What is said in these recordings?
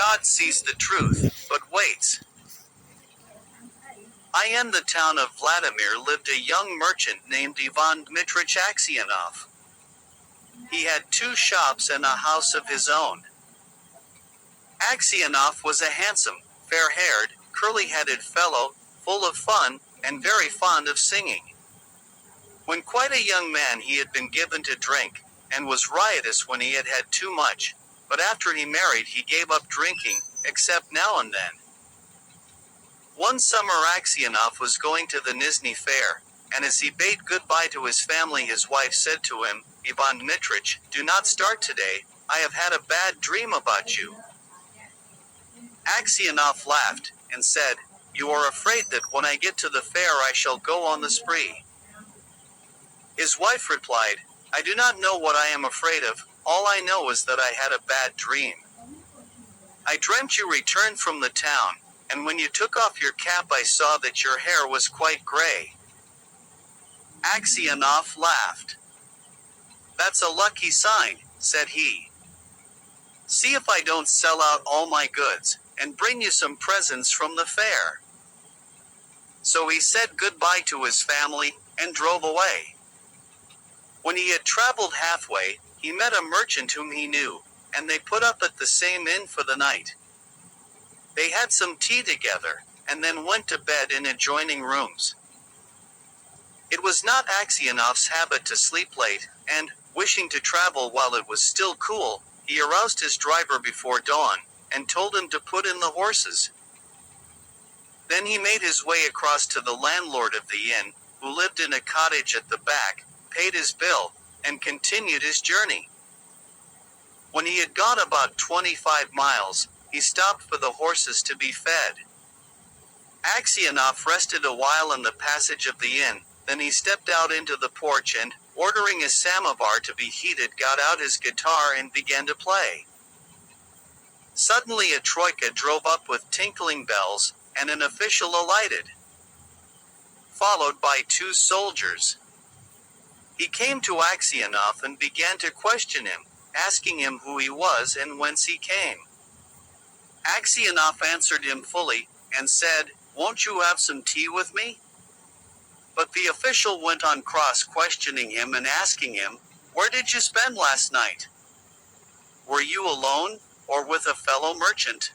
God sees the truth, but waits. In the town of Vladimir lived a young merchant named Ivan Aksyonov. He had 2 shops and a house of his own. Aksyonov was a handsome, fair-haired, curly-headed fellow, full of fun, and very fond of singing. When quite a young man he had been given to drink, and was riotous when he had had too much, but after he married he gave up drinking, except now and then. One summer Aksyonov was going to the Nizhny fair, and as he bade goodbye to his family his wife said to him, "Ivan Dmitrich, do not start today, I have had a bad dream about you." Aksyonov laughed, and said, "You are afraid that when I get to the fair I shall go on the spree." His wife replied, "I do not know what I am afraid of, all I know is that I had a bad dream. I dreamt you returned from the town, and when you took off your cap I saw that your hair was quite gray." Aksyonov laughed. "That's a lucky sign," said he. "See if I don't sell out all my goods, and bring you some presents from the fair." So he said goodbye to his family, and drove away. When he had traveled halfway, he met a merchant whom he knew, and they put up at the same inn for the night. They had some tea together, and then went to bed in adjoining rooms. It was not Aksionov's habit to sleep late, and, wishing to travel while it was still cool, he aroused his driver before dawn, and told him to put in the horses. Then he made his way across to the landlord of the inn, who lived in a cottage at the back, paid his bill, and continued his journey. When he had gone about 25 miles, he stopped for the horses to be fed. Aksyonov rested a while in the passage of the inn, then he stepped out into the porch and, ordering a samovar to be heated, got out his guitar and began to play. Suddenly a troika drove up with tinkling bells, and an official alighted, followed by 2 soldiers. He came to Aksyonov and began to question him, asking him who he was and whence he came. Aksyonov answered him fully, and said, "Won't you have some tea with me?" But the official went on cross-questioning him and asking him, "Where did you spend last night? Were you alone, or with a fellow merchant?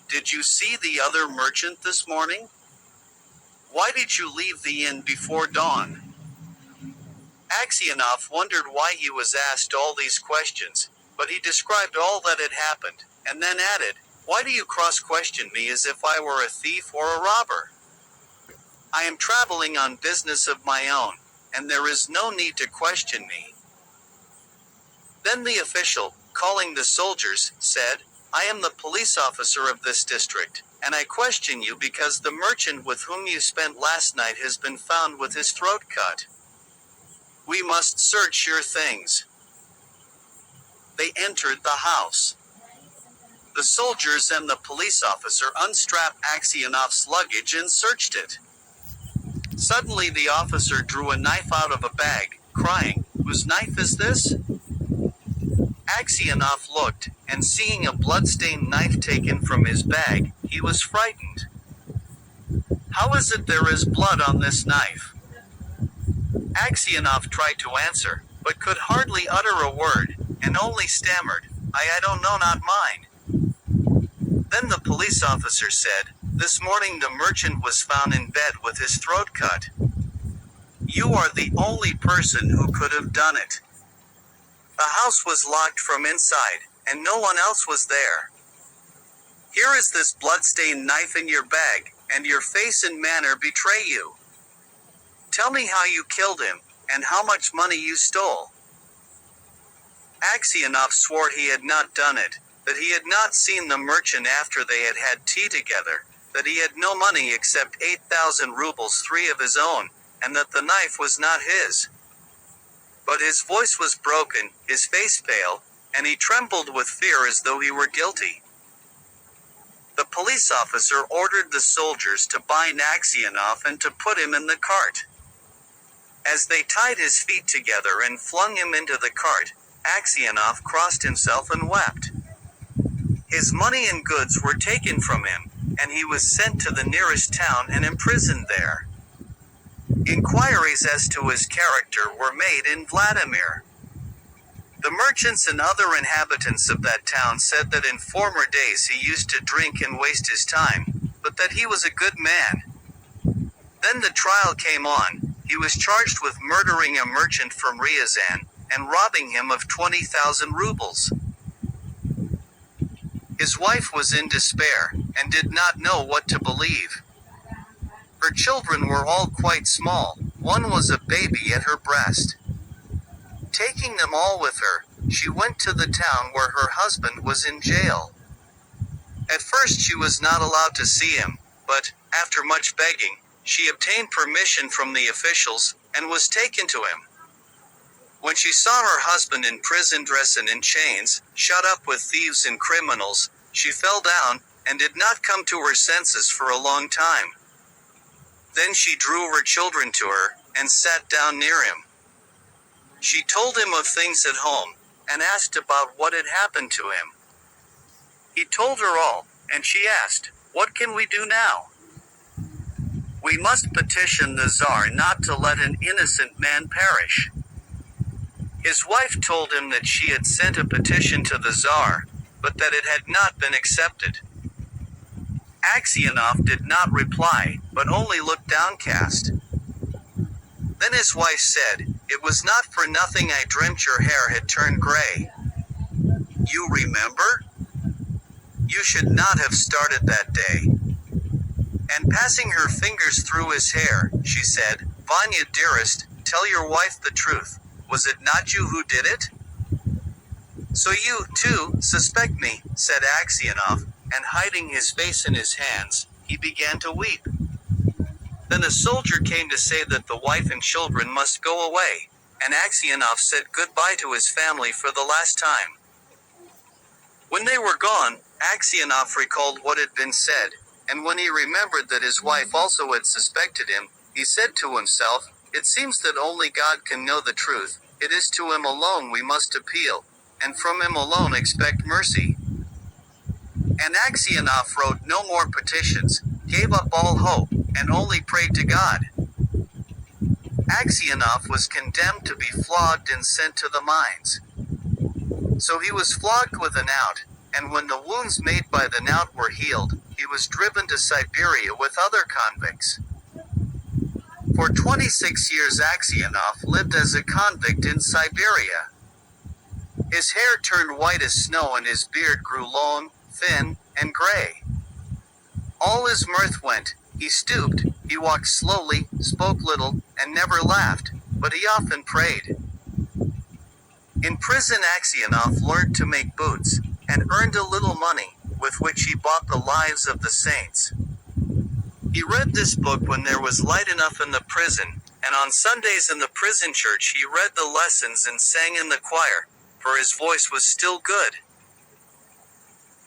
Did you see the other merchant this morning? Why did you leave the inn before dawn?" Aksyonov wondered why he was asked all these questions, but he described all that had happened, and then added, "Why do you cross-question me as if I were a thief or a robber? I am traveling on business of my own, and there is no need to question me." Then the official, calling the soldiers, said, "I am the police officer of this district, and I question you because the merchant with whom you spent last night has been found with his throat cut. We must search your things." They entered the house. The soldiers and the police officer unstrapped Aksionov's luggage and searched it. Suddenly the officer drew a knife out of a bag, crying, "Whose knife is this?" Aksyonov looked, and seeing a blood-stained knife taken from his bag, he was frightened. "How is it there is blood on this knife?" Aksyonov tried to answer, but could hardly utter a word, and only stammered, I don't know, not mine." Then the police officer said, "This morning the merchant was found in bed with his throat cut. You are the only person who could have done it. The house was locked from inside, and no one else was there. Here is this blood-stained knife in your bag, and your face and manner betray you. Tell me how you killed him, and how much money you stole." Aksyonov swore he had not done it, that he had not seen the merchant after they had had tea together, that he had no money except 8,000 rubles, 3 of his own, and that the knife was not his. But his voice was broken, his face pale, and he trembled with fear as though he were guilty. The police officer ordered the soldiers to bind Aksyonov and to put him in the cart. As they tied his feet together and flung him into the cart, Aksyonov crossed himself and wept. His money and goods were taken from him, and he was sent to the nearest town and imprisoned there. Inquiries as to his character were made in Vladimir. The merchants and other inhabitants of that town said that in former days he used to drink and waste his time, but that he was a good man. Then the trial came on. He was charged with murdering a merchant from Ryazan, and robbing him of 20,000 rubles. His wife was in despair, and did not know what to believe. Her children were all quite small, one was a baby at her breast. Taking them all with her, she went to the town where her husband was in jail. At first she was not allowed to see him, but, after much begging, she obtained permission from the officials, and was taken to him. When she saw her husband in prison dress and in chains, shut up with thieves and criminals, she fell down, and did not come to her senses for a long time. Then she drew her children to her, and sat down near him. She told him of things at home, and asked about what had happened to him. He told her all, and she asked, "What can we do now?" "We must petition the Tsar not to let an innocent man perish." His wife told him that she had sent a petition to the Tsar, but that it had not been accepted. Aksyonov did not reply, but only looked downcast. Then his wife said, "It was not for nothing I dreamt your hair had turned gray. You remember? You should not have started that day." And passing her fingers through his hair, she said, "Vanya dearest, tell your wife the truth. Was it not you who did it?" "So you, too, suspect me," said Aksyonov, and hiding his face in his hands, he began to weep. Then a soldier came to say that the wife and children must go away, and Aksyonov said goodbye to his family for the last time. When they were gone, Aksyonov recalled what had been said, and when he remembered that his wife also had suspected him, he said to himself, "It seems that only God can know the truth. It is to him alone we must appeal, and from him alone expect mercy." And Aksyonov wrote no more petitions, gave up all hope, and only prayed to God. Aksyonov was condemned to be flogged and sent to the mines. So he was flogged with a knout, and when the wounds made by the knout were healed, he was driven to Siberia with other convicts. For 26 years Aksyonov lived as a convict in Siberia. His hair turned white as snow and his beard grew long, thin, and gray. All his mirth went. He stooped, he walked slowly, spoke little, and never laughed, but he often prayed. In prison Aksyonov learned to make boots, and earned a little money, with which he bought the lives of the saints. He read this book when there was light enough in the prison, and on Sundays in the prison church he read the lessons and sang in the choir, for his voice was still good.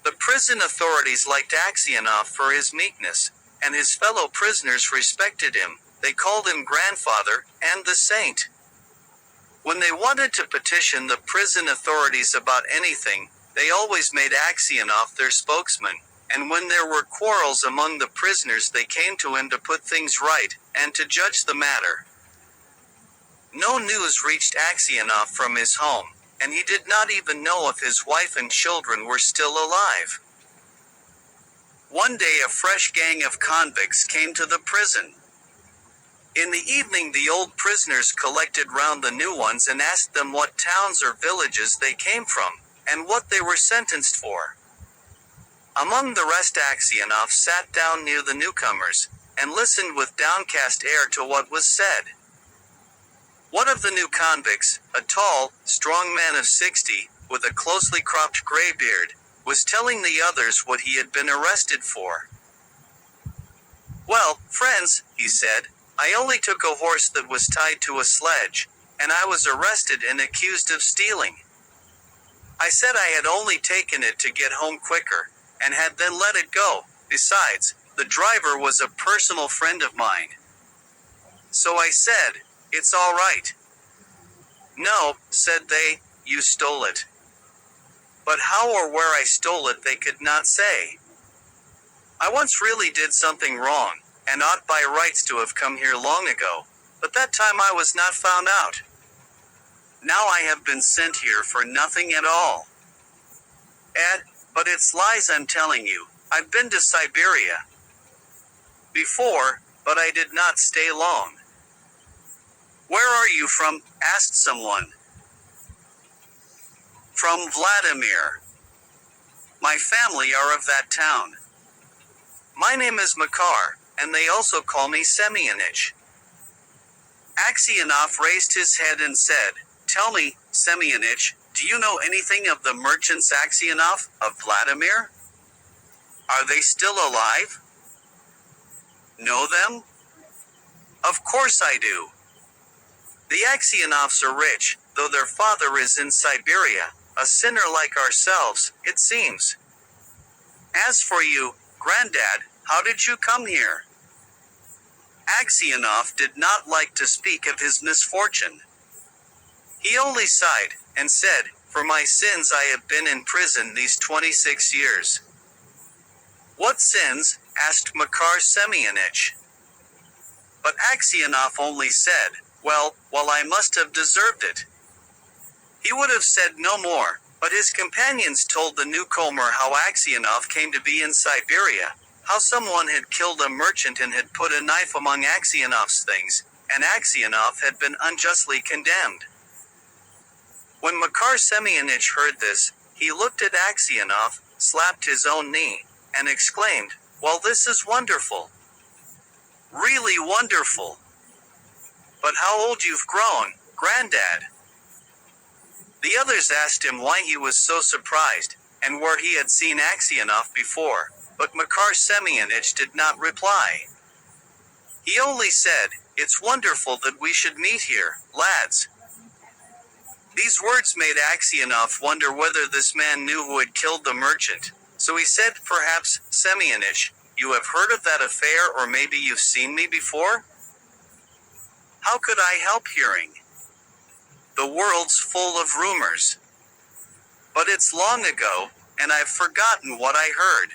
The prison authorities liked Aksyonov for his meekness, and his fellow prisoners respected him. They called him grandfather, and the saint. When they wanted to petition the prison authorities about anything, they always made Aksyonov their spokesman, and when there were quarrels among the prisoners they came to him to put things right, and to judge the matter. No news reached Aksyonov from his home, and he did not even know if his wife and children were still alive. One day a fresh gang of convicts came to the prison. In the evening the old prisoners collected round the new ones and asked them what towns or villages they came from, and what they were sentenced for. Among the rest Aksyonov sat down near the newcomers, and listened with downcast air to what was said. One of the new convicts, a tall, strong man of 60, with a closely cropped gray beard, was telling the others what he had been arrested for. "Well, friends," he said, "I only took a horse that was tied to a sledge, and I was arrested and accused of stealing. I said I had only taken it to get home quicker, and had then let it go. Besides, the driver was a personal friend of mine. So I said, 'It's all right.' 'No,' said they, 'you stole it.' But how or where I stole it they could not say. I once really did something wrong, and ought by rights to have come here long ago, but that time I was not found out. Now I have been sent here for nothing at all. But it's lies I'm telling you. I've been to Siberia before, but I did not stay long. Where are you from? Asked someone. From Vladimir. My family are of that town. My name is Makar, and they also call me Semyonich. Aksyonov raised his head and said, Tell me, Semyonich, do you know anything of the merchants Aksyonov, of Vladimir? Are they still alive? Know them? Of course I do. The Aksionovs are rich, though their father is in Siberia, a sinner like ourselves, it seems. As for you, Granddad, how did you come here? Aksyonov did not like to speak of his misfortune. He only sighed, and said, For my sins I have been in prison these 26 years. What sins? Asked Makar Semyonich. But Aksyonov only said, Well, I must have deserved it. He would have said no more, but his companions told the newcomer how Aksyonov came to be in Siberia, how someone had killed a merchant and had put a knife among Aksyonov's things, and Aksyonov had been unjustly condemned. When Makar Semyonich heard this, he looked at Aksyonov, slapped his own knee, and exclaimed, Well, this is wonderful. Really wonderful. But how old you've grown, Granddad? The others asked him why he was so surprised, and where he had seen Aksyonov before, but Makar Semyonich did not reply. He only said, It's wonderful that we should meet here, lads. These words made Aksyonov wonder whether this man knew who had killed the merchant, so he said, Perhaps, Semyonich, you have heard of that affair, or maybe you've seen me before? How could I help hearing? The world's full of rumors. But it's long ago, and I've forgotten what I heard.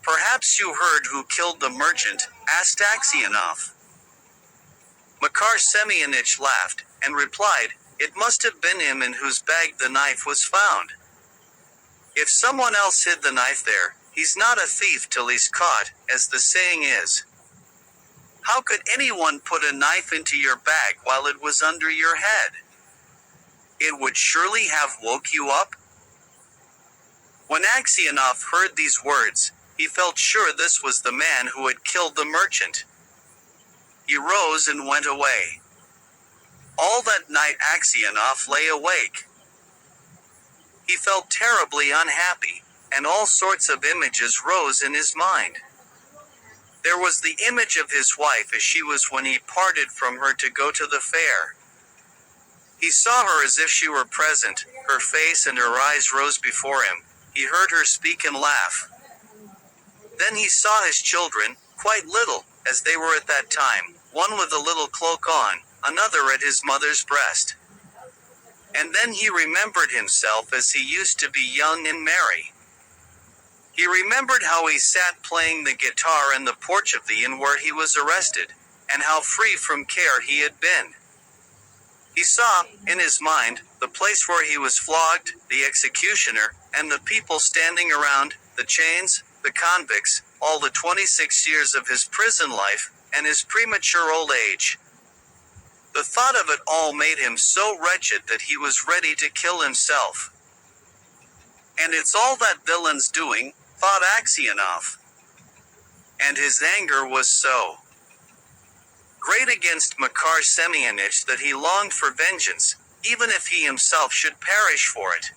Perhaps you heard who killed the merchant, asked Aksyonov. Makar Semyonich laughed, and replied, It must have been him in whose bag the knife was found. If someone else hid the knife there, he's not a thief till he's caught, as the saying is. How could anyone put a knife into your bag while it was under your head? It would surely have woke you up. When Aksyonov heard these words, he felt sure this was the man who had killed the merchant. He rose and went away. All that night Aksyonov lay awake. He felt terribly unhappy, and all sorts of images rose in his mind. There was the image of his wife as she was when he parted from her to go to the fair. He saw her as if she were present, her face and her eyes rose before him, he heard her speak and laugh. Then he saw his children, quite little, as they were at that time, one with a little cloak on, another at his mother's breast. And then he remembered himself as he used to be young and merry. He remembered how he sat playing the guitar in the porch of the inn where he was arrested, and how free from care he had been. He saw, in his mind, the place where he was flogged, the executioner, and the people standing around, the chains, the convicts, all the 26 years of his prison life, and his premature old age. The thought of it all made him so wretched that he was ready to kill himself. And it's all that villain's doing, thought Aksyonov. And his anger was so great against Makar Semyonich that he longed for vengeance, even if he himself should perish for it.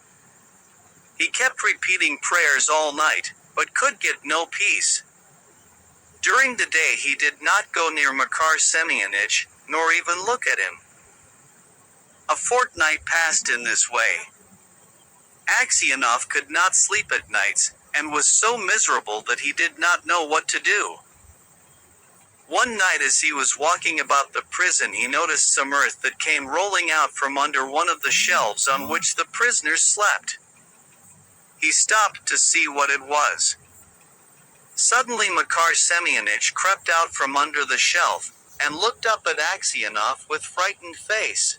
He kept repeating prayers all night, but could get no peace. During the day he did not go near Makar Semyonich, nor even look at him. A fortnight passed in this way. Aksyonov could not sleep at nights, and was so miserable that he did not know what to do. One night as he was walking about the prison he noticed some earth that came rolling out from under one of the shelves on which the prisoners slept. He stopped to see what it was. Suddenly Makar Semyonich crept out from under the shelf, and looked up at Aksyonov with frightened face.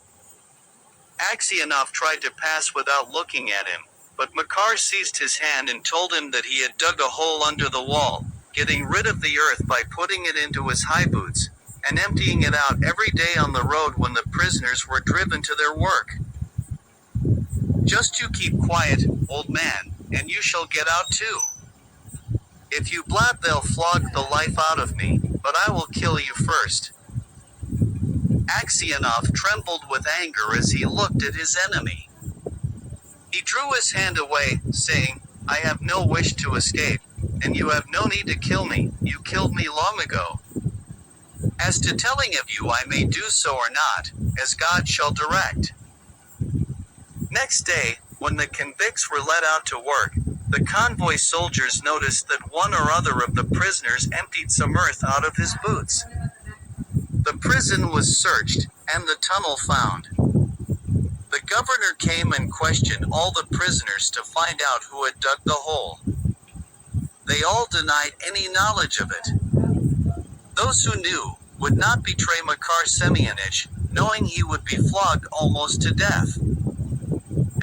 Aksyonov tried to pass without looking at him, but Makar seized his hand and told him that he had dug a hole under the wall, getting rid of the earth by putting it into his high boots, and emptying it out every day on the road when the prisoners were driven to their work. Just you keep quiet, old man, and you shall get out too. If you blab, they'll flog the life out of me, but I will kill you first. Aksyonov trembled with anger as he looked at his enemy. He drew his hand away, saying, I have no wish to escape, and you have no need to kill me, you killed me long ago. As to telling of you, I may do so or not, as God shall direct. Next day, when the convicts were led out to work, the convoy soldiers noticed that one or other of the prisoners emptied some earth out of his boots. The prison was searched, and the tunnel found. The governor came and questioned all the prisoners to find out who had dug the hole. They all denied any knowledge of it. Those who knew would not betray Makar Semyonich, knowing he would be flogged almost to death.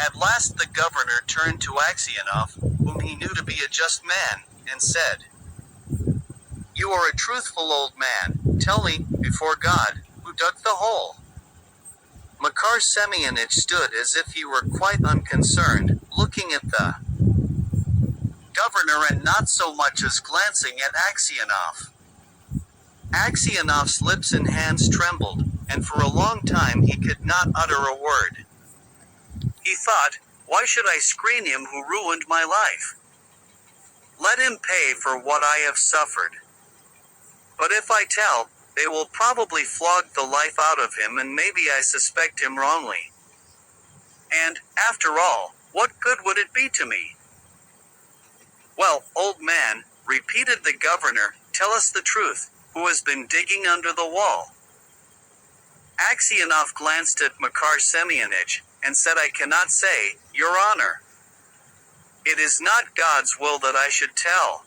At last the governor turned to Aksyonov, whom he knew to be a just man, and said, You are a truthful old man, tell me, before God, who dug the hole. Makar Semyonich stood as if he were quite unconcerned, looking at the governor and not so much as glancing at Aksyonov. Aksyonov's lips and hands trembled, and for a long time he could not utter a word. He thought, why should I screen him who ruined my life? Let him pay for what I have suffered. But if I tell, they will probably flog the life out of him, and maybe I suspect him wrongly. And, after all, what good would it be to me? Well, old man, repeated the governor, tell us the truth, who has been digging under the wall? Aksyonov glanced at Makar Semyonich, and said, I cannot say, Your Honor. It is not God's will that I should tell.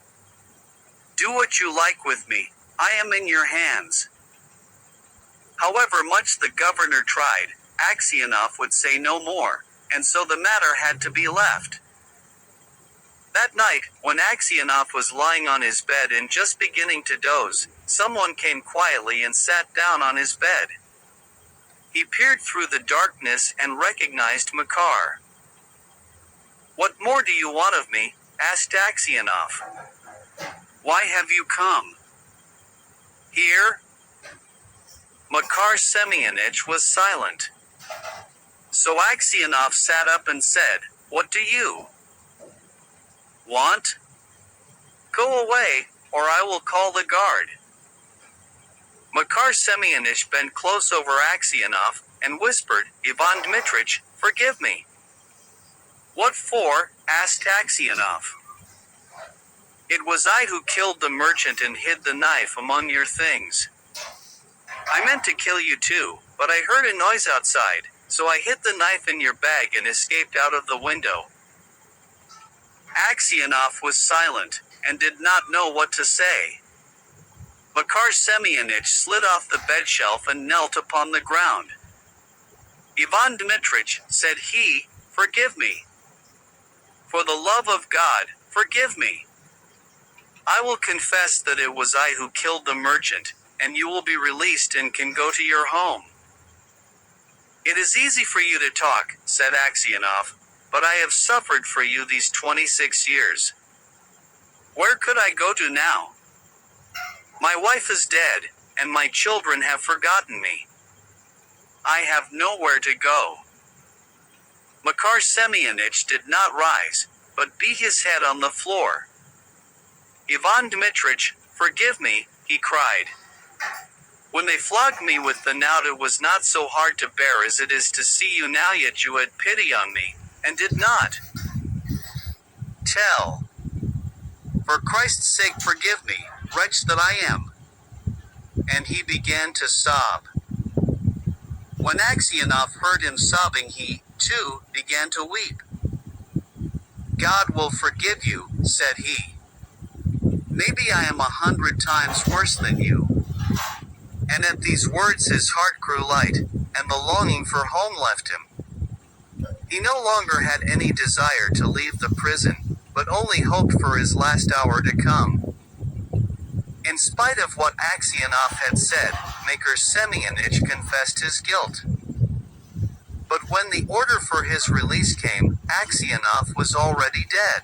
Do what you like with me, I am in your hands. However much the governor tried, Aksyonov would say no more, and so the matter had to be left. That night, when Aksyonov was lying on his bed and just beginning to doze, someone came quietly and sat down on his bed. He peered through the darkness and recognized Makar. What more do you want of me? Asked Aksyonov. Why have you come? Here? Makar Semyonich was silent. So Aksyonov sat up and said, What do you want? Go away, or I will call the guard. Makar Semyonich bent close over Aksyonov, and whispered, Ivan Dmitrich, forgive me. What for? Asked Aksyonov. It was I who killed the merchant and hid the knife among your things. I meant to kill you too, but I heard a noise outside, so I hid the knife in your bag and escaped out of the window. Aksyonov was silent, and did not know what to say. Makar Semyonich slid off the bed shelf and knelt upon the ground. Ivan Dmitrich, said he, forgive me. For the love of God, forgive me. I will confess that it was I who killed the merchant, and you will be released and can go to your home. It is easy for you to talk, said Aksyonov, but I have suffered for you these 26 years. Where could I go to now? My wife is dead, and my children have forgotten me. I have nowhere to go. Makar Semyonich did not rise, but beat his head on the floor. Ivan Dmitrich, forgive me, he cried. When they flogged me with the knout, it was not so hard to bear as it is to see you now, yet you had pity on me, and did not tell. For Christ's sake forgive me, wretch that I am. And he began to sob. When Aksyonov heard him sobbing, he, too, began to weep. God will forgive you, said he. Maybe I am 100 times worse than you. And at these words his heart grew light, and the longing for home left him. He no longer had any desire to leave the prison, but only hoped for his last hour to come. In spite of what Aksyonov had said, Maker Semyonich confessed his guilt. But when the order for his release came, Aksyonov was already dead.